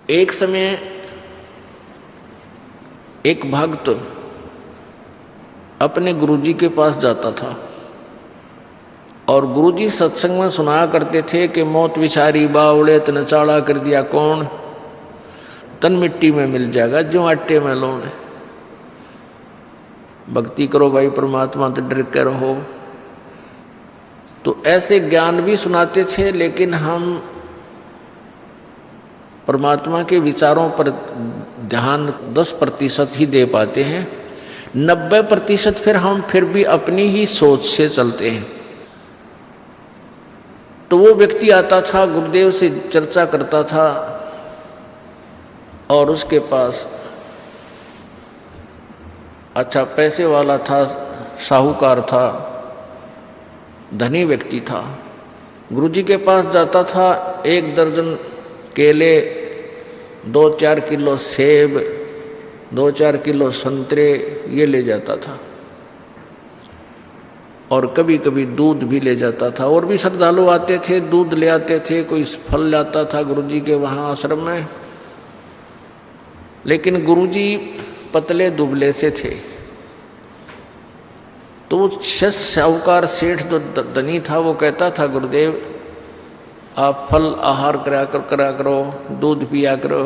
एक समय एक भक्त अपने गुरुजी के पास जाता था और गुरुजी सत्संग में सुनाया करते थे कि मौत विचारी बावड़े तन चाड़ा कर दिया कौन, तन मिट्टी में मिल जाएगा जो आटे में लोन। भक्ति करो भाई परमात्मा तो डर के रहो। तो ऐसे ज्ञान भी सुनाते थे, लेकिन हम परमात्मा के विचारों पर ध्यान 10% ही दे पाते हैं। 90% फिर भी अपनी ही सोच से चलते हैं। तो वो व्यक्ति आता था, गुरुदेव से चर्चा करता था और उसके पास अच्छा पैसे वाला था, साहूकार था, धनी व्यक्ति था। गुरुजी के पास जाता था, 1 दर्जन केले, 2-4 किलो सेब, 2-4 किलो संतरे ये ले जाता था और कभी कभी दूध भी ले जाता था। और भी श्रद्धालु आते थे, दूध ले आते थे, कोई फल लाता था गुरुजी के वहाँ आश्रम में। लेकिन गुरुजी पतले दुबले से थे, तो साहूकार सेठ जो धनी था वो कहता था, गुरुदेव आप फल आहार करा करो, दूध पिया करो।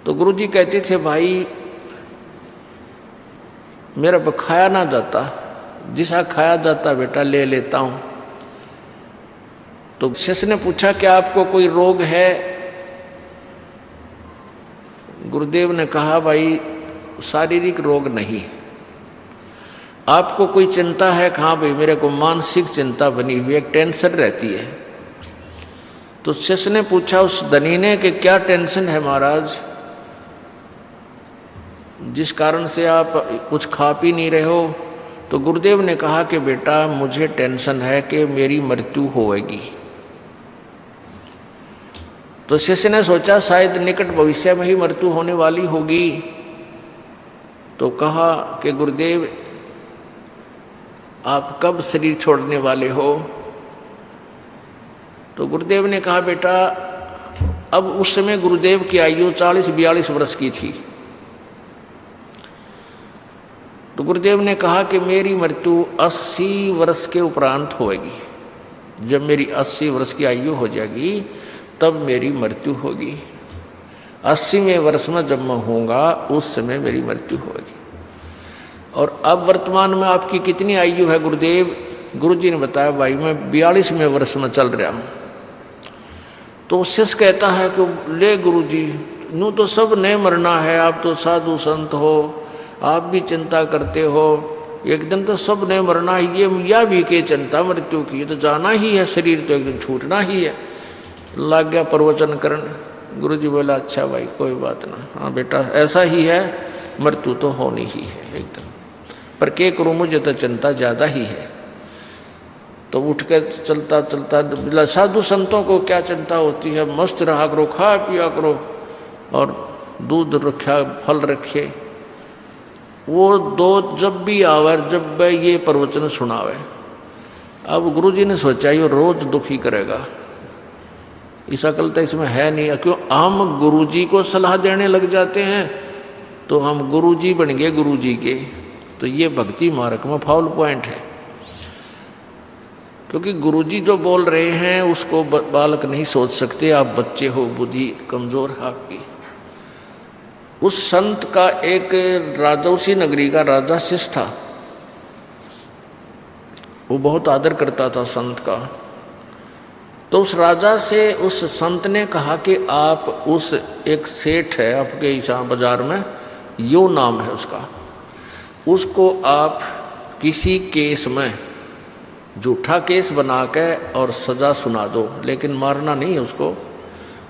तो गुरुजी कहते थे, भाई मेरा खाया ना जाता, जिसा खाया जाता बेटा ले लेता हूं। तो शिष्य ने पूछा, क्या आपको कोई रोग है? गुरुदेव ने कहा, भाई शारीरिक रोग नहीं। आपको कोई चिंता है? कहा भाई मेरे को मानसिक चिंता बनी हुई, एक टेंशन रहती है। तो शिष्य ने पूछा उस धनी ने कि क्या टेंशन है महाराज, जिस कारण से आप कुछ खा पी नहीं रहे हो? तो गुरुदेव ने कहा कि बेटा मुझे टेंशन है कि मेरी मृत्यु होएगी। तो शिष्य ने सोचा शायद निकट भविष्य में ही मृत्यु होने वाली होगी। तो कहा कि गुरुदेव आप कब शरीर छोड़ने वाले हो? तो गुरुदेव ने कहा, बेटा अब उस समय गुरुदेव की आयु 40-42 वर्ष की थी। तो गुरुदेव ने कहा कि मेरी मृत्यु 80 वर्ष के उपरांत होएगी। जब मेरी 80 वर्ष की आयु हो जाएगी तब मेरी मृत्यु होगी। 80वें वर्ष में जब मैं होऊंगा उस समय मेरी मृत्यु होगी। और अब वर्तमान में आपकी कितनी आयु है गुरुदेव? गुरुजी ने बताया, भाई मैं 42वें वर्ष में चल रहा हूँ। तो शिष्य कहता है कि ले गुरुजी, नू तो सब ने मरना है, आप तो साधु संत हो, आप भी चिंता करते हो, एक दिन तो सब ने मरना है, ये या भी के चिंता मृत्यु की, तो जाना ही है, शरीर तो एक दिन छूटना ही है। लग गया प्रवचन करने। गुरुजी बोला, अच्छा भाई कोई बात ना, हाँ बेटा ऐसा ही है, मृत्यु तो होनी ही है एक दिन, पर क्या करूँ मुझे तो चिंता ज़्यादा ही है। तो उठ के चलता चलता, साधु संतों को क्या चिंता होती है, मस्त रहा करो, खा पिया करो और दूध रखा, फल रखे। वो दो जब भी आवे, जब ये प्रवचन सुनावे। अब गुरुजी ने सोचा ये रोज दुखी करेगा, इस अकल तो इसमें है नहीं। क्यों हम गुरुजी को सलाह देने लग जाते हैं तो हम गुरुजी बन गए गुरुजी के। तो ये भक्ति मार्ग में फाउल पॉइंट है, क्योंकि गुरुजी जो बोल रहे हैं उसको बालक नहीं सोच सकते। आप बच्चे हो, बुद्धि कमजोर है आपकी। उस संत का एक राजौसी नगरी का राजा शिष्य था, वो बहुत आदर करता था संत का। तो उस राजा से उस संत ने कहा कि आप उस एक सेठ है आपके यहाँ बाजार में, यो नाम है उसका, उसको आप किसी केस में झूठा केस बना के और सजा सुना दो, लेकिन मारना नहीं है उसको,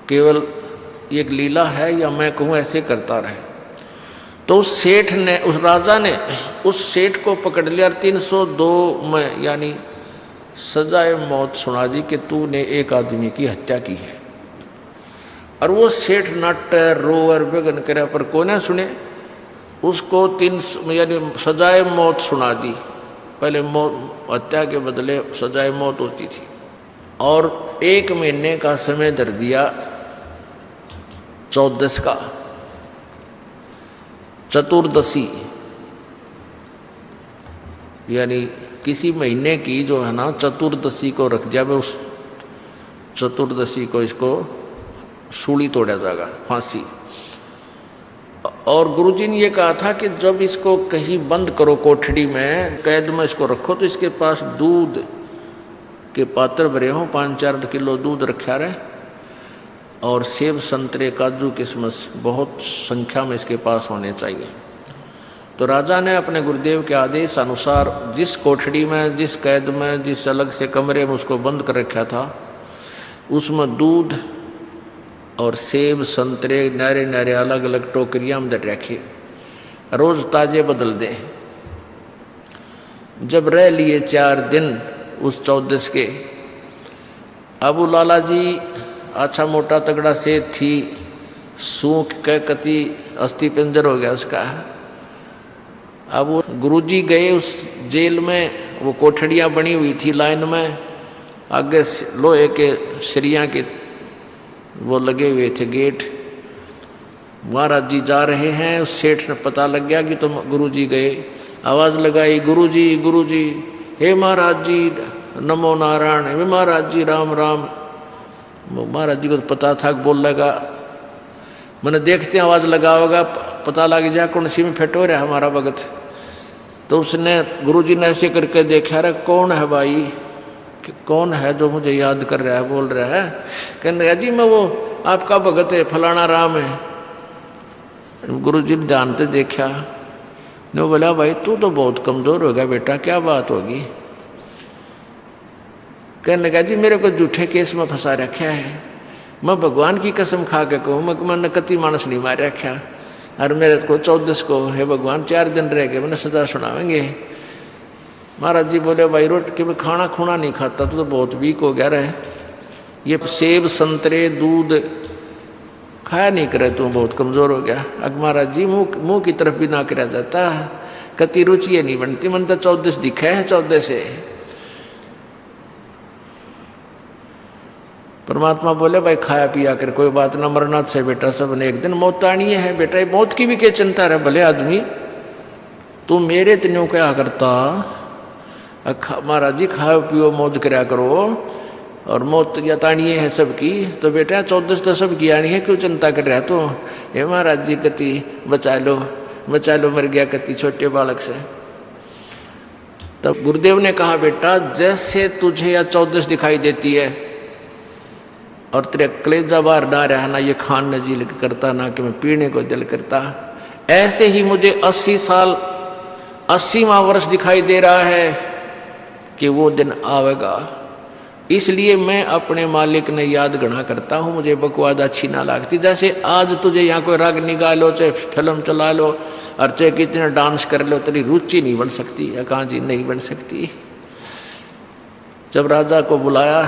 केवल एक लीला है या मैं कहूँ ऐसे करता रहे। तो उस सेठ ने, उस राजा ने उस सेठ को पकड़ लिया, 302 में यानी सजाए मौत सुना दी कि तूने एक आदमी की हत्या की है। और वो सेठ नट रोवर बेगन करे पर को ना सुने, उसको 300 यानी सजाए मौत सुना दी। पहले मौत हत्या के बदले सजाए मौत होती थी। और 1 महीने का समय धर दिया 14 का चतुर्दशी, यानी किसी महीने की जो है ना चतुर्दशी को रख दिया, उस चतुर्दशी को इसको सूली तोड़ा जाएगा, फांसी। और गुरुजी ने ये कहा था कि जब इसको कहीं बंद करो कोठड़ी में, कैद में इसको रखो, तो इसके पास दूध के पात्र भरे हों, 5-4 किलो दूध रखा रहे, और सेब संतरे काजू किशमिश बहुत संख्या में इसके पास होने चाहिए। तो राजा ने अपने गुरुदेव के आदेश अनुसार जिस कोठड़ी में, जिस कैद में, जिस अलग से कमरे में उसको बंद कर रखा था, उसमें दूध और सेब संतरे नारे नारे अलग अलग टोकरियां में रखे, रोज ताजे बदल दे। जब रह लिए 4 दिन उस 14 के, अबू लाला जी अच्छा मोटा तगड़ा सेठ थी, सूख के कति अस्थि पिंजर हो गया उसका। अब वो गुरुजी गए उस जेल में, वो कोठड़ियाँ बनी हुई थी लाइन में, आगे लोहे के सरिया के वो लगे हुए थे गेट। महाराज जी जा रहे हैं, उस सेठ ने पता लग गया कि तो गुरुजी गए। आवाज़ लगाई, गुरुजी गुरुजी, हे महाराज जी नमो नारायण, हे महाराज जी राम राम। महाराज जी को तो पता था, बोल लगा, मैंने देखते हैं आवाज़ लगा होगा, पता लग जाए कौन सी में फिट हो रहा है हमारा भगत। तो उसने गुरुजी ने ऐसे करके देखा, रे कौन है भाई, कि कौन है जो मुझे याद कर रहा है, बोल रहा है। कहने लगा जी मैं वो आपका भगत है, फलाना राम है। गुरुजी ने ध्यान से देखा, ने बोला भाई तू तो बहुत कमज़ोर हो गया बेटा, क्या बात होगी। कहने लगा जी मेरे को झूठे केस में फंसा रखा है, मैं भगवान की कसम खा के कहूँ मैंने कति मानस नहीं मार रखा, और मेरे को 14 को हे भगवान 4 दिन रह गए, मैंने सजा सुनावेंगे। महाराज जी बोले भाई रोट कि मैं खाना खूना नहीं खाता, तो बहुत वीक हो गया रहे, ये सेब संतरे दूध खाया नहीं करे, तू बहुत कमज़ोर हो गया। अब महाराज जी मुँह की तरफ भी ना करा जाता, कति रुचि ये नहीं बनती, मन तो 14 दिखा है 14 से। परमात्मा बोले भाई खाया पिया कर कोई बात ना, मरना से बेटा सब ने एक दिन मौत आनी है बेटा, मौत की भी क्या चिंता रहे भले आदमी, तू मेरे तन्यों क्या करता। महाराज जी खाओ पियो मौज करया करो, और मौत या तानी है सबकी, तो बेटा 14 तो सबकी आनी है, क्यों चिंता कर रहा तो। हे महाराज जी कति बचा लो मर गया कति छोटे बालक से। तब गुरुदेव ने कहा बेटा जैसे तुझे या 14 दिखाई देती है और तेरे कलेजा बाहर ना रहना, ये खान न जी करता ना कि मैं पीने को दिल करता, ऐसे ही मुझे 80 साल 80वां वर्ष दिखाई दे रहा है कि वो दिन आवेगा। इसलिए मैं अपने मालिक ने याद गणा करता हूँ, मुझे बकवाद अच्छी ना लगती। जैसे आज तुझे यहाँ कोई राग निकाल लो, चाहे फिल्म चला लो, और चाहे कितना डांस कर लो, तेरी रुचि नहीं बन सकती। कहाँ जी नहीं बन सकती। जब राजा को बुलाया,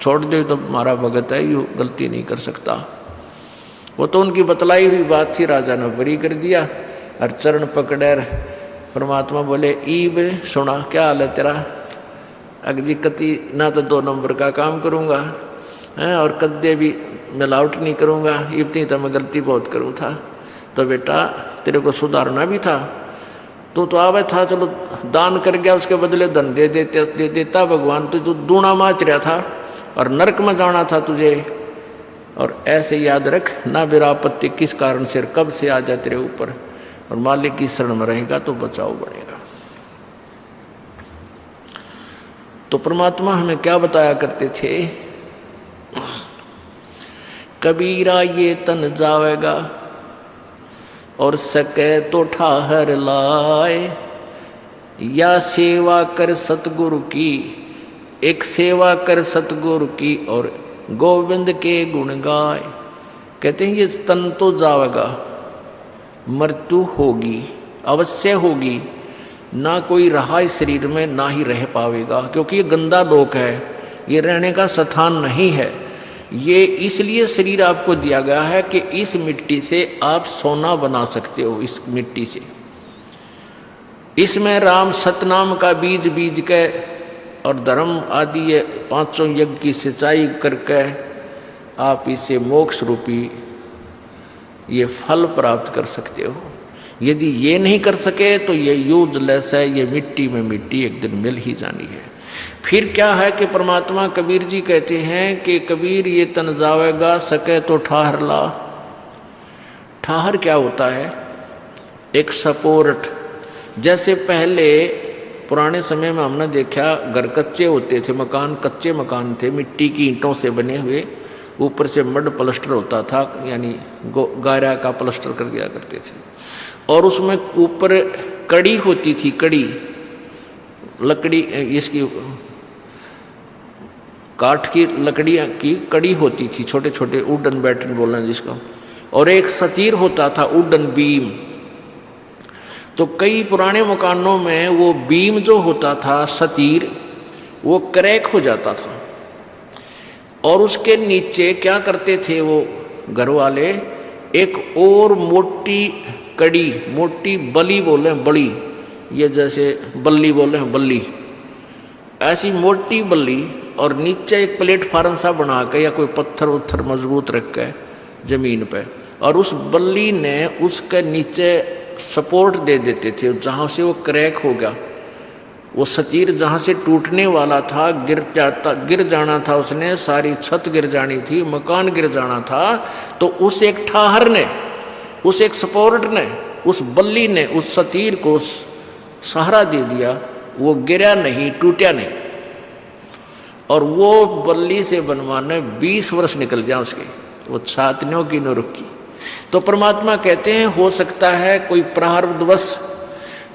छोड़ दे तो हमारा भगत है, यू गलती नहीं कर सकता। वो तो उनकी बतलाई हुई बात थी, राजा ने बरी कर दिया और चरण पकड़े। परमात्मा बोले ईब सुना, क्या हाल है तेरा। अग जी कति ना तो 2 नंबर का काम करूँगा हैं, और कद्दे भी मिलावट नहीं करूँगा, इतनी तो मैं गलती बहुत करूँ था। तो बेटा तेरे को सुधारना भी था, तो आवे था, चलो दान कर गया, उसके बदले धन दे देता भगवान, तो तू दूना माच रहा था और नरक में जाना था तुझे। और ऐसे याद रख ना विरापत्ति किस कारण से कब से आ जाए तेरे ऊपर, और मालिक की शरण में रहेगा तो बचाव बढ़ेगा। तो परमात्मा हमें क्या बताया करते थे, कबीरा ये तन जावेगा और सके तो ठाहर लाए, या सेवा कर सतगुरु की, एक सेवा कर सतगुरु की और गोविंद के गुण गाए। कहते हैं ये तन तो जावेगा, मृत्यु होगी, अवश्य होगी, ना कोई रहा इस शरीर में ना ही रह पावेगा, क्योंकि ये गंदा लोक है, ये रहने का स्थान नहीं है। ये इसलिए शरीर आपको दिया गया है कि इस मिट्टी से आप सोना बना सकते हो। इस मिट्टी से, इसमें राम सतनाम का बीज बीज के और धर्म आदि 5 यज्ञ की सिंचाई करके आप इसे मोक्ष रूपी ये फल प्राप्त कर सकते हो। यदि ये नहीं कर सके तो ये यूजलेस है, ये मिट्टी में मिट्टी एक दिन मिल ही जानी है। फिर क्या है कि परमात्मा कबीर जी कहते हैं कि कबीर ये तन जावेगा, सके तो ठाहर ला। ठाहर क्या होता है? एक सपोर्ट। जैसे पहले पुराने समय में हमने देखा घर कच्चे होते थे, मकान कच्चे मकान थे, मिट्टी की ईंटों से बने हुए, ऊपर से मड प्लास्टर होता था, यानी गारा का प्लास्टर कर दिया करते थे, और उसमें ऊपर कड़ी होती थी, कड़ी लकड़ी, इसकी काठ की लकड़ी की कड़ी होती थी, छोटे छोटे वुडन बैटन बोलना जिसको, और एक सतीर होता था वुडन बीम। तो कई पुराने मकानों में वो बीम जो होता था, सतीर, वो क्रैक हो जाता था, और उसके नीचे क्या करते थे वो घर वाले, एक और मोटी कड़ी, मोटी बली बोले, बड़ी, ये जैसे बल्ली बोले हैं, बल्ली, ऐसी मोटी बल्ली, और नीचे एक प्लेटफार्म सा बना के या कोई पत्थर उत्थर मजबूत रख के जमीन पे, और उस बल्ली ने उसके नीचे सपोर्ट दे देते थे। जहाँ से वो क्रैक हो गया, वो सतीर जहाँ से टूटने वाला था, गिर जाना था, उसने सारी छत गिर जानी थी, मकान गिर जाना था, तो उस एक ठाहर ने, उस एक सपोर्ट ने, उस बल्ली ने उस सतीर को सहारा दे दिया, वो गिरा नहीं, टूटा नहीं। और वो बल्ली से बनवाने 20 वर्ष निकल जाए उसके, वो छातनियों की न रुकी। तो परमात्मा कहते हैं हो सकता है कोई प्रारब्धवश,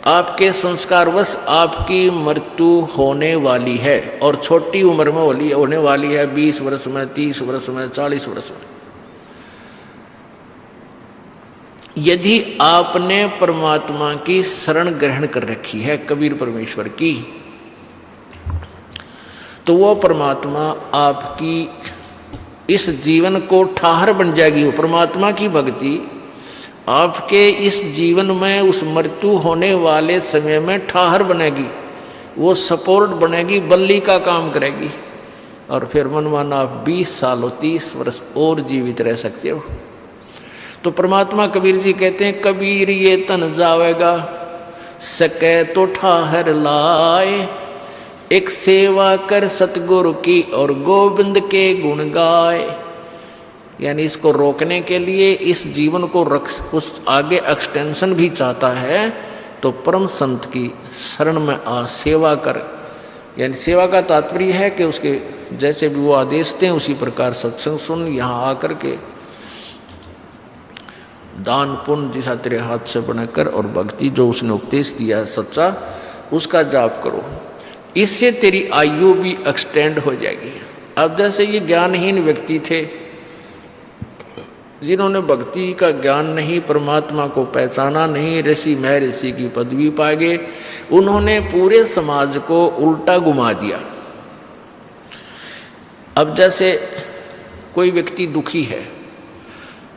आपके संस्कारवश आपकी मृत्यु होने वाली है, और छोटी उम्र में होने वाली है, 20 वर्ष में, 30 वर्ष में, 40 वर्ष में। यदि आपने परमात्मा की शरण ग्रहण कर रखी है, कबीर परमेश्वर की, तो वो परमात्मा आपकी इस जीवन को ठाहर बन जाएगी। वो परमात्मा की भक्ति आपके इस जीवन में उस मृत्यु होने वाले समय में ठाहर बनेगी, वो सपोर्ट बनेगी, बल्ली का काम करेगी, और फिर मनमाना आप 20 साल 30 वर्ष और जीवित रह सकते हो। तो परमात्मा कबीर जी कहते हैं, कबीर ये तन जावेगा, सके तो ठाहर लाए, एक सेवा कर सतगुरु की और गोविंद के गुण गाए। यानी इसको रोकने के लिए, इस जीवन को उस आगे एक्सटेंशन भी चाहता है, तो परम संत की शरण में आ सेवा कर। यानी सेवा का तात्पर्य है कि उसके जैसे भी वो आदेश दें उसी प्रकार सत्संग सुन, यहाँ आकर के दान पुण्य जैसा तेरे हाथ से बनाकर, और भक्ति जो उसने उपदेश दिया है सच्चा, उसका जाप करो। इससे तेरी आयु भी एक्सटेंड हो जाएगी। अब जैसे ये ज्ञानहीन व्यक्ति थे, जिन्होंने भक्ति का ज्ञान नहीं, परमात्मा को पहचाना नहीं, ऋषि महर्षि की पदवी पा गए, उन्होंने पूरे समाज को उल्टा घुमा दिया। अब जैसे कोई व्यक्ति दुखी है,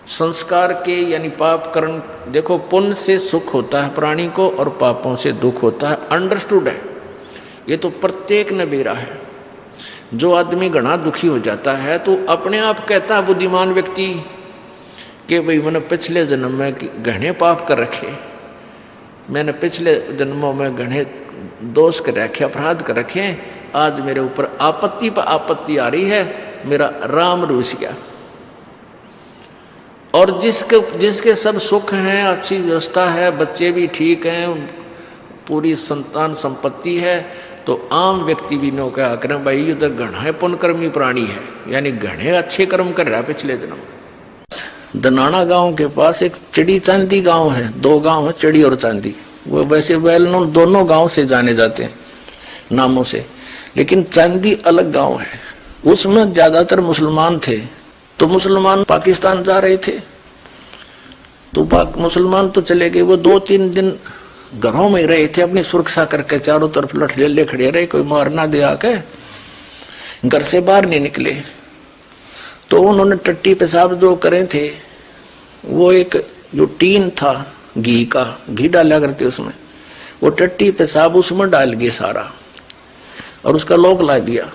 संस्कार के यानी पाप कर्म, देखो पुण्य से सुख होता है प्राणी को और पापों से दुख होता है, अंडरस्टूड है, ये तो प्रत्येक ने बेरा है। जो आदमी घना दुखी हो जाता है तो अपने आप कहता है बुद्धिमान व्यक्ति कि भाई मैंने पिछले जन्म में घने पाप कर रखे, मैंने पिछले जन्मों में घने दोष कर रखे, अपराध कर रखे, आज मेरे ऊपर आपत्ति पर आपत्ति आ रही है, मेरा राम रूस गया। और जिसके सब सुख हैं, अच्छी व्यवस्था है, बच्चे भी ठीक हैं, पूरी संतान संपत्ति है, तो आम व्यक्ति भी नो क्या करें, भाई ये तो घना पुण्यकर्मी प्राणी है, यानी घने अच्छे कर्म कर रहा है पिछले जन्म। दनाना गांव के पास एक चिड़ी चांदी गांव है, 2 गांव है, चिड़ी और चांदी, वो वैसे वेल नोन दोनों गांव से जाने जाते हैं नामों से, लेकिन चांदी अलग गांव है। उसमें ज्यादातर मुसलमान थे, तो मुसलमान पाकिस्तान जा रहे थे, तो मुसलमान तो चले गए, वो 2-3 दिन घरों में रहे थे, अपनी सुरक्षा करके चारों तरफ लठलेले खड़े रहे, कोई मार ना दे आके, घर से बाहर नहीं निकले। तो उन्होंने टट्टी पेशाब जो करे थे, वो एक जो टीन था घी का, घी डाला करते उसमें, वो टट्टी पेशाब उसमें डाल गए सारा, और उसका लोक ला दिया,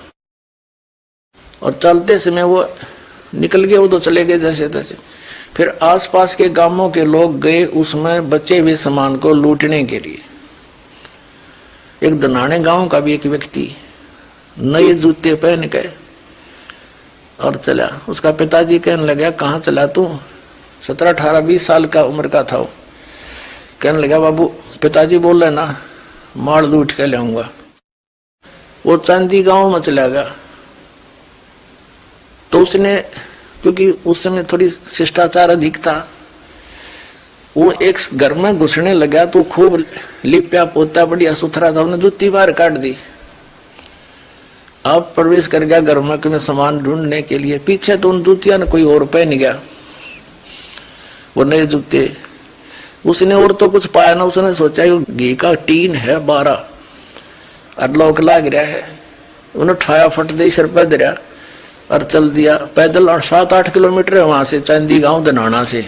और चलते समय वो निकल गए, वो तो चले गए जैसे तैसे। फिर आसपास के गांवों के लोग गए उसमें बचे हुए सामान को लूटने के लिए। एक दनाने गांव का भी एक व्यक्ति नए जूते पहन के और चला। उसका पिताजी कहने लगा, कहाँ चला तू? 17, 18, 20 साल का उम्र का था वो। कहने लगा, बाबू पिताजी बोल रहे ना माल लूट के लाऊंगा। वो चांदी गांव में चला गया। तो उसने, क्योंकि उस समय थोड़ी शिष्टाचार अधिक था, वो एक घर में घुसने लगा तो खूब लिपया पोता बढ़िया सुथरा था, उन्हें जूती बाहर काट दी। अब प्रवेश कर गया घर में सामान ढूंढने के लिए। पीछे तो उन जूतिया ने कोई और पहन गया, वो नए जूते। उसने और तो कुछ पाया ना। उसने सोचा घी का टीन है 12 और लोक लाग रहा है। उन्हें उठाया, फट दे सिर पर दरिया और चल दिया पैदल। और 7-8 किलोमीटर है वहां से, चांदी गांव दनाना से।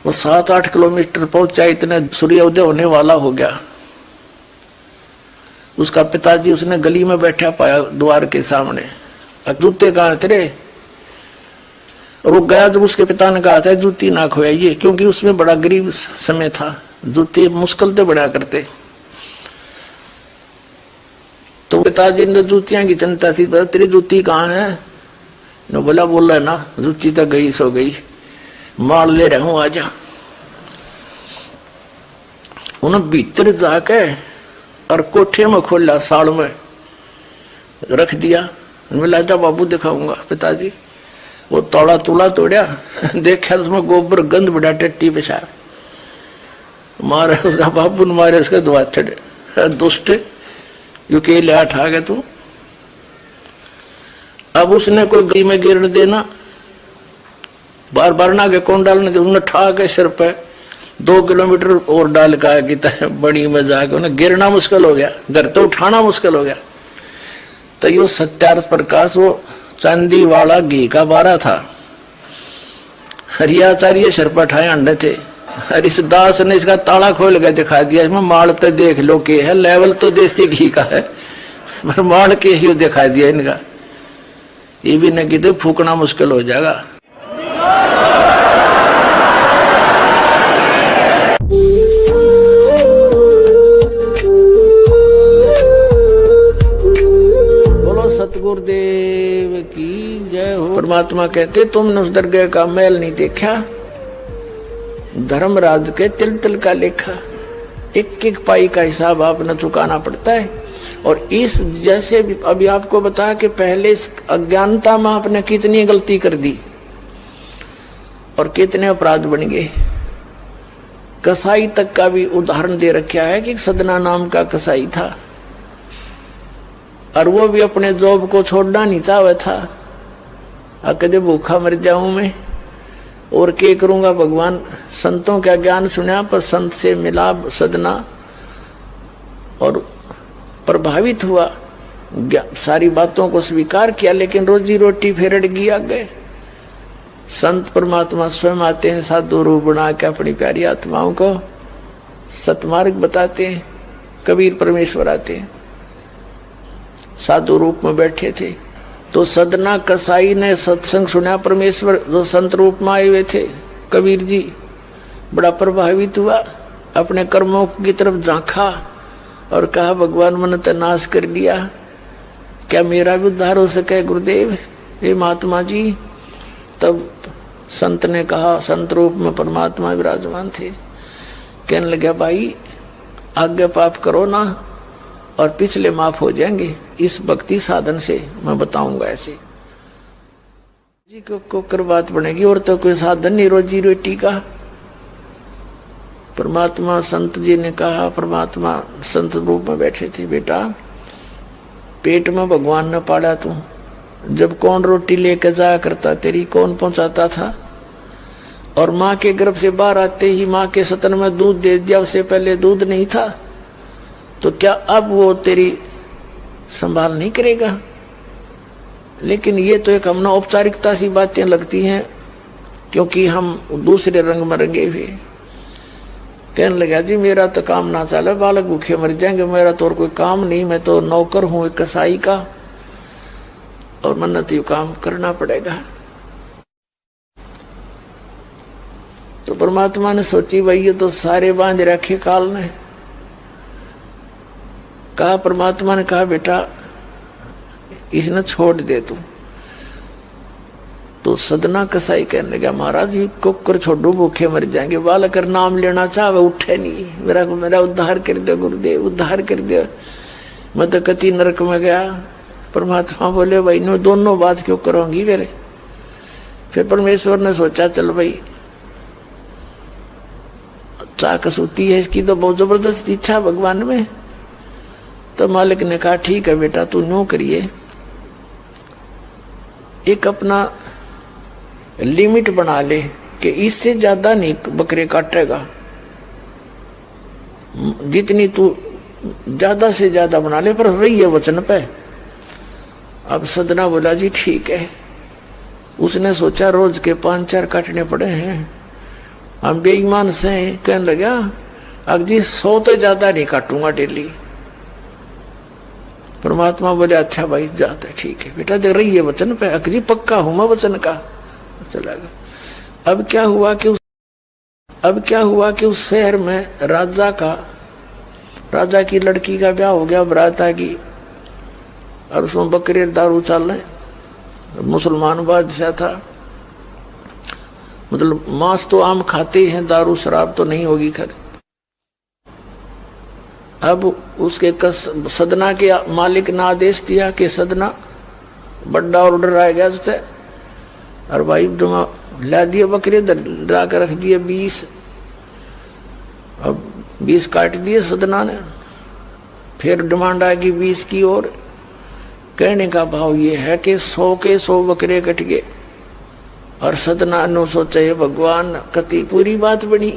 वो 7-8 किलोमीटर पहुंचा, इतने सूर्योदय होने वाला हो गया। उसका पिताजी उसने गली में बैठा पाया द्वार के सामने। जूते कहाँ तेरे? रुक गया। जब उसके पिता ने कहा था जूती ना खोइए, क्योंकि उसमें बड़ा गरीब समय था, जूते मुश्किल से बना करते। तो पिताजी ने जूतियां की चिंता थी, तेरी जूती कहाँ है? ने बोला, बोल रहा ना जूती तो गई सो गई, माल ले रहा हूं आजा। उन्हें भीतर जाके और कोठे में खोला, साड़ में रख दिया। बोला, जा बाबू दिखाऊंगा। पिताजी वो तोड़ा तुला तोड़ा, देखा उसमें गोबर गंद बड़ा टट्टी पेशाब मारे। उसका बाबू ने मारे उसके दुआ चढ़े, दुष्ट यू के ले आ गए तू। अब उसने कोई गली में गिर देना, बार बार ना के कौन डालने दे। उन्हें ठा के सिर पे 2 किलोमीटर और डाल का बड़ी में जाके उन्हें गिरना मुश्किल हो गया, घर तो उठाना मुश्किल हो गया। तो यो सत्यार्थ प्रकाश वो चांदी वाला घी का 12 था। हरियाचार्य सिर पर ठाए अंडे थे। हरिदास ने इसका ताला खोल के दिखा दिया, इसमें माल तो देख लो के है, लेवल तो देसी घी का है, पर माल के ही दिखा दिया इनका। ये भी न कि तो फूकना मुश्किल हो जाएगा। बोलो सतगुरुदेव की जय हो। परमात्मा कहते, तुमने उस दरगाह का मैल नहीं देखा, धर्मराज के तिल तिल का लेखा, एक एक पाई का हिसाब आपने चुकाना पड़ता है। और इस जैसे भी अभी आपको बताया कि पहले इस अज्ञानता में आपने कितनी गलती कर दी और कितने अपराध बन गए। कसाई तक का भी उदाहरण दे रखा है कि सदना नाम का कसाई था और वो भी अपने जॉब को छोड़ना नहीं चाहता था। कदे भूखा मर जाऊं मैं और क्या करूंगा। भगवान संतों का ज्ञान सुना, पर संत से मिला सदना और प्रभावित हुआ, सारी बातों को स्वीकार किया, लेकिन रोजी रोटी फिर अड़ गई आगे। संत परमात्मा स्वयं आते हैं साधु रूप बना के, अपनी प्यारी आत्माओं को सतमार्ग बताते हैं। कबीर परमेश्वर आते हैं, साधु रूप में बैठे थे। तो सदना कसाई ने सत्संग सुना, परमेश्वर जो संत रूप में आए हुए थे कबीर जी, बड़ा प्रभावित हुआ, अपने कर्मों की तरफ झांका और कहा, भगवान मन तो नाश कर दिया, क्या मेरा भी उद्धार हो सके गुरुदेव, हे महात्मा जी। तब संत ने कहा, संत रूप में परमात्मा विराजमान थे, कहने लगे, भाई आगे पाप करो ना और पिछले माफ हो जाएंगे इस भक्ति साधन से, मैं बताऊंगा ऐसे जी को कर बात बनेगी। और तो कोई साधन नहीं रोजी रोटी का। परमात्मा संत जी ने कहा, परमात्मा संत रूप में बैठे थे, बेटा पेट में भगवान ने पाला तू, जब कौन रोटी लेकर जाया करता तेरी, कौन पहुंचाता था। और माँ के गर्भ से बाहर आते ही माँ के सतन में दूध दे दिया, उससे पहले दूध नहीं था, तो क्या अब वो तेरी संभाल नहीं करेगा। लेकिन ये तो एक हमने औपचारिकता सी बातें लगती हैं, क्योंकि हम दूसरे रंग में रंगे हुए। कहने लगा, जी मेरा तो काम ना चले, बालक भूखे मर जाएंगे, मेरा तो और कोई काम नहीं, मैं तो नौकर हूं एक कसाई का और मन्नत यू काम करना पड़ेगा। तो परमात्मा ने सोची भाई ये तो सारे बांध रखे काल ने। कहा परमात्मा ने कहा बेटा इसने छोड़ दे तू। तो सदना कसाई कहने लगा महाराज ये कुकर छोड़ो भूखे मर जाएंगे। बालक नाम लेना चाहे उठे नहीं, मेरा उद्धार कर दो गुरुदेव, उद्धार कर दो। मैं तो कति नरक में गया। परमात्मा बोले भाई नो दोनों बात क्यों करोगी मेरे। फिर परमेश्वर ने सोचा चल भाई चाकस होती है इसकी तो बहुत जबरदस्त इच्छा भगवान में। तो मालिक ने कहा ठीक है बेटा तू नो करिए, एक अपना लिमिट बना ले कि इससे ज्यादा नहीं बकरे काटेगा, जितनी तू ज्यादा से ज्यादा बना ले पर रही है वचन पे। अब सदना बोला जी ठीक है। उसने सोचा रोज के 5-4 काटने पड़े हैं, हम बेईमान से कहने लगा अब जी 100 तो ज्यादा नहीं काटूंगा डेली। परमात्मा बोले अच्छा भाई जाते ठीक है बेटा देख रही है वचन पे, अकजी पक्का हूं मैं वचन का। चला गया। अब क्या हुआ कि उस शहर में राजा की लड़की का ब्याह हो गया, बारात आ गई और उसमें बकरे दारू चल रहे। मुसलमान बादशाह था, मतलब मांस तो आम खाते हैं, दारू शराब तो नहीं होगी खैर। अब उसके सदना के मालिक ने आदेश दिया कि सदना बड़ा ऑर्डर आ गया उससे, और भाई ला दिए बकरे ला कर रख दिए 20। अब 20 काट दिए सदना ने। फिर डिमांड आ गई 20 की और कहने का भाव ये है कि 100 के 100 बकरे कट गए। और सदना ने सोचा हे भगवान कति पूरी बात बनी,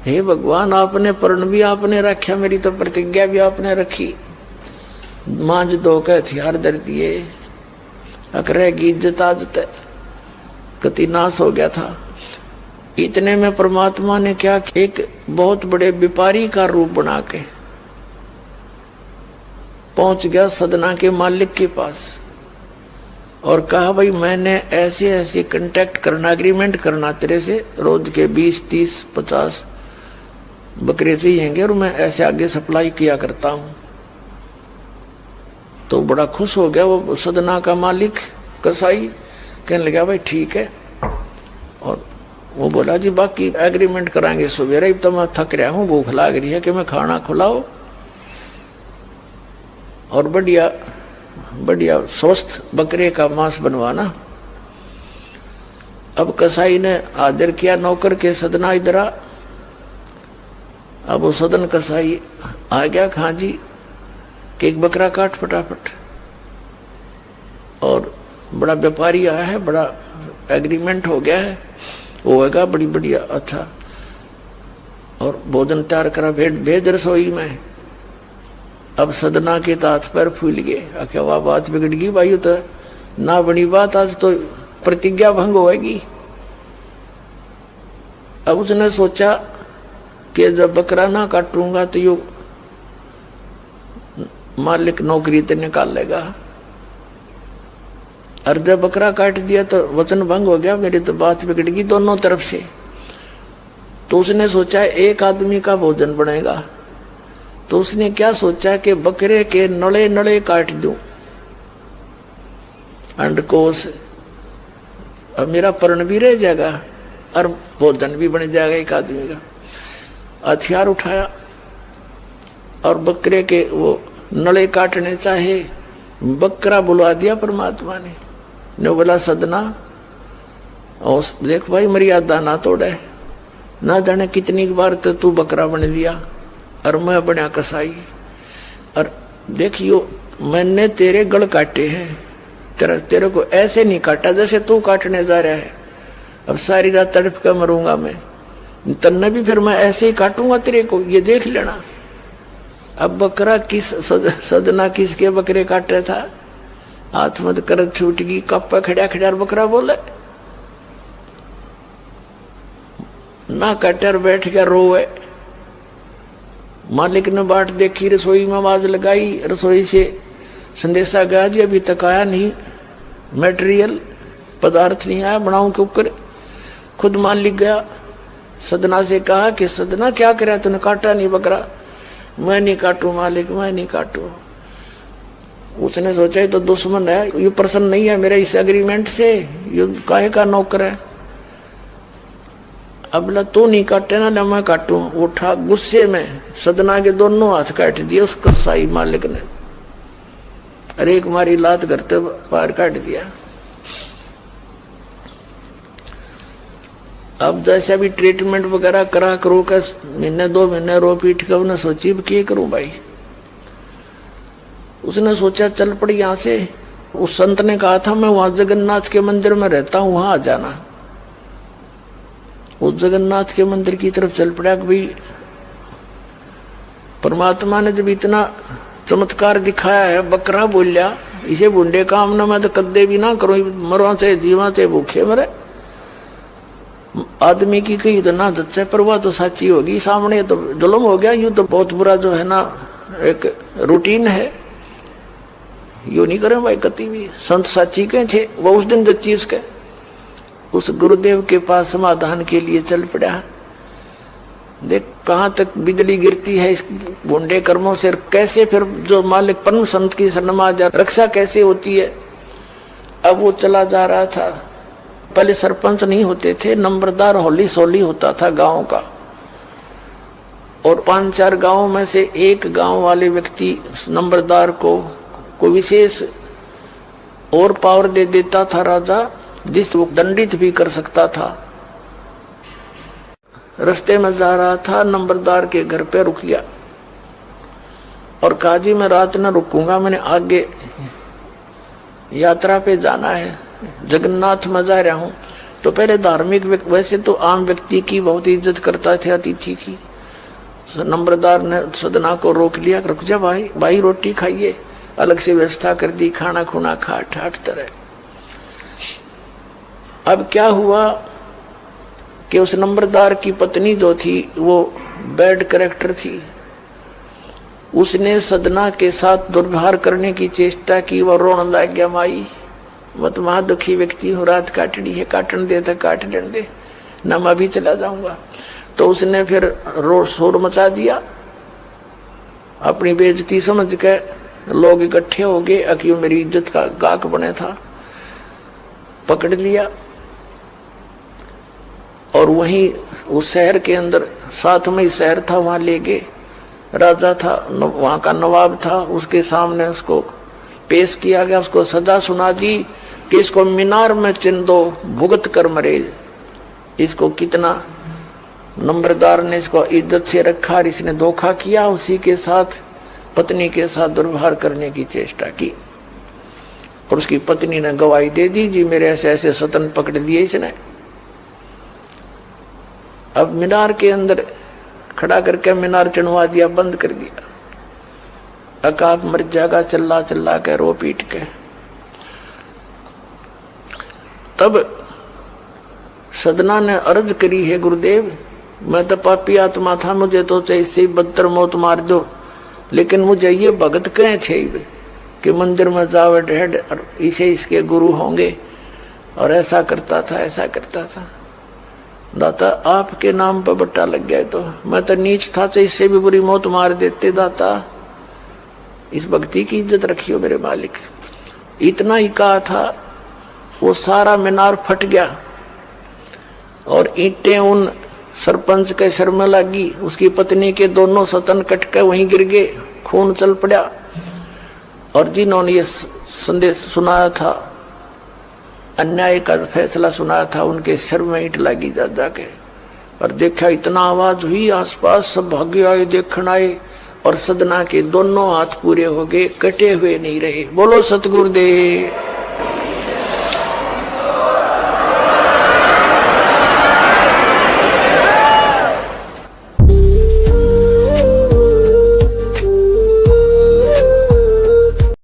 हे भगवान आपने प्रण भी आपने रखा, मेरी तो प्रतिज्ञा भी आपने रखी। मांझ दो के हथियार धर दिए, अकरेगी इज्जत आजत कति नाश हो गया था। इतने में परमात्मा ने क्या एक बहुत बड़े व्यापारी का रूप बना के पहुंच गया सदना के मालिक के पास और कहा भाई मैंने ऐसे ऐसे कांटेक्ट करना, एग्रीमेंट करना तेरे से, रोज के 20, 30, 50 बकरे चाहिएंगे और मैं ऐसे आगे सप्लाई किया करता हूं। तो बड़ा खुश हो गया वो सदना का मालिक कसाई, कहने लगा भाई ठीक है। और वो बोला जी बाकी एग्रीमेंट कराएंगे सवेरे, तो मैं थक रहा हूँ, भूख लग रही है कि मैं खाना खिलाओ और बढ़िया बढ़िया स्वस्थ बकरे का मांस बनवाना। अब कसाई ने आदर किया नौकर के, सदना इधर आ। अब वो सदन कसाई आ गया, खां जी कि एक बकरा काट फटाफट। और बड़ा व्यापारी आया है, बड़ा एग्रीमेंट हो गया है, वो होगा बड़ी बढ़िया अच्छा। और भोजन तैयार करा, भेज रसोई में। अब सदना के तात पैर फूल गए, क्या वाह बात बिगड़ गई भाई, तो ना बनी बात, आज तो प्रतिज्ञा भंग होगी। अब उसने सोचा कि जब बकरा ना काटूंगा तो यो मालिक नौकरी से निकाल लेगा, और जब बकरा काट दिया तो वचन भंग हो गया, मेरी तो बात बिगड़ गई दोनों तरफ से। तो उसने सोचा एक आदमी का भोजन बनेगा, तो उसने क्या सोचा कि बकरे के नड़े नड़े काट दूं अंडकोश, अब मेरा पर्ण भी रह जाएगा और भोजन भी बन जाएगा एक आदमी का। हथियार उठाया और बकरे के वो नड़े काटने चाहे, बकरा बुलवा दिया परमात्मा ने बोला सदना और देख भाई मर्यादा ना तोड़े, ना जाने कितनी बार तो तू बकरा बन लिया और मैं बना कसाई। और देखियो मैंने तेरे गल काटे हैं, तेरे को ऐसे नहीं काटा जैसे तू काटने जा रहा है। अब सारी रात तड़प कर मरूंगा मैं, तन्ने भी फिर मैं ऐसे ही काटूंगा तेरे को, ये देख लेना। अब बकरा किस सदना किसके बकरे काट रहा था, हाथ मत कर छूट गई, कप्पा खड़ा खड़ा बकरा बोले ना काटर बैठ गया रोए। मालिक ने बाट देखी, रसोई में आवाज लगाई, रसोई से संदेशा गया जी अभी तक आया नहीं, मटेरियल पदार्थ नहीं आया, बनाऊं के ऊपर। खुद मालिक गया, सदना से कहा कि सदना क्या करा तूने, काटा नहीं बकरा? मैं नहीं काटू मालिक, मैं नहीं काटू। उसने सोचा ये तो दुश्मन है, ये प्रसन्न नहीं है मेरे इस एग्रीमेंट से, ये काहे का नौकर है। अब ला तू नहीं काटे ना, ला मैं काटू। उठा गुस्से में सदना के दोनों हाथ काट दिए उस कसाई मालिक ने, अरे एक मारी लात करते पार काट दिया। अब जैसे भी ट्रीटमेंट वगैरह करा करो का महीने 2 महीने रो पीट कर उन्हें सोची क्या करूं भाई। उसने सोचा चल पड़ी यहां से। उस संत ने कहा था मैं वहां जगन्नाथ के मंदिर में रहता हूं, वहां आ जाना। उस जगन्नाथ के मंदिर की तरफ चल पड़ा कि भाई परमात्मा ने जब इतना चमत्कार दिखाया है, बकरा बोलिया, इसे बुंडे काम ना मैं तो कदे भी ना करूं, मरवा से जीवा से भूखे मरे। आदमी की कही तो ना जच्चे पर वह तो सच्ची होगी, सामने तो जुल्म हो गया। यूं तो बहुत बुरा जो है ना एक रूटीन है, यू नहीं करें भाई कति भी। संत साची कहे थे वो उस दिन जच्ची उसके उस गुरुदेव के पास समाधान के लिए चल पड़ा। देख कहाँ तक बिजली गिरती है इस बुंडे कर्मों से, कैसे फिर जो मालिक परम संत की शरण में आ जा रक्षा कैसे होती है। अब वो चला जा रहा था। पहले सरपंच नहीं होते थे, नंबरदार होली सोली होता था गांव का, और 5-4 गांवों में से एक गांव वाले व्यक्ति नंबरदार को कोई विशेष और पावर दे देता था राजा, जिस वो दंडित भी कर सकता था। रास्ते में जा रहा था, नंबरदार के घर पे रुक गया और कहा जी मैं रात न रुकूंगा, मैंने आगे यात्रा पे जाना है, जगन्नाथ में जा रहा हूं। तो पहले धार्मिक वैसे तो आम व्यक्ति की बहुत इज्जत करता थे, अतिथि की। नंबरदार ने सदना को रोक लिया, रुक जा भाई, भाई रोटी खाइए, अलग से व्यवस्था कर दी, खाना खुना खा ठाठ तरह। अब क्या हुआ कि उस नंबरदार की पत्नी जो थी वो बैड कैरेक्टर थी, उसने सदना के साथ दुर्व्यवहार करने की चेष्टा की। वह रोने लग गया, माई मैं तो महा दुखी व्यक्ति हूँ, रात काटनी है, काटन दे तो काट दे, न मैं भी चला जाऊंगा। तो उसने फिर शोर मचा दिया, अपनी बेइज्जती समझ के लोग इकट्ठे हो गए, अक्यों मेरी इज्जत का गाक बने था, पकड़ लिया और वहीं उस शहर के अंदर, साथ में ही शहर था, वहां ले गए। राजा था, वहां का नवाब था, उसके सामने उसको पेश किया गया, उसको सजा सुना दी कि इसको मीनार में चिन दो, भुगत कर मरे। इसको कितना नंबरदार ने इसको इज्जत से रखा और इसने धोखा किया, उसी के साथ पत्नी के साथ दुर्व्यवहार करने की चेष्टा की। और उसकी पत्नी ने गवाही दे दी, जी मेरे ऐसे ऐसे सतन पकड़ दिए इसने। अब मीनार के अंदर खड़ा करके मीनार चढ़वा दिया, बंद कर दिया। अकाब मर जाएगा चिल्ला चिल्ला के, रो पीट के। तब सदना ने अर्ज करी है, गुरुदेव मैं तो पापी आत्मा था, मुझे तो चाहे इससे बदतर मौत मार दो, लेकिन मुझे ये भगत कहे थे कि मंदिर में जावे ढेड इसे इसके गुरु होंगे, और ऐसा करता था ऐसा करता था। दाता आपके नाम पर बट्टा लग गया, तो मैं तो नीच था, चाहे इससे भी बुरी मौत मार देते। दाता इस भक्ति की इज्जत रखियो मेरे मालिक। इतना ही कहा था, वो सारा मीनार फट गया और ईंटें उन सरपंच के सर में लगी, उसकी पत्नी के दोनों सतन कट के वहीं गिर गए, खून चल पड़ा। और जिन्होंने ये संदेश सुनाया था, अन्याय का फैसला सुनाया था, उनके सर में ईंट लगी जा जाके। और देखा इतना आवाज हुई, आसपास सब भागे आए, देखने आए, और सदना के दोनों हाथ पूरे हो गए, कटे हुए नहीं रहे। बोलो सतगुरुदेव।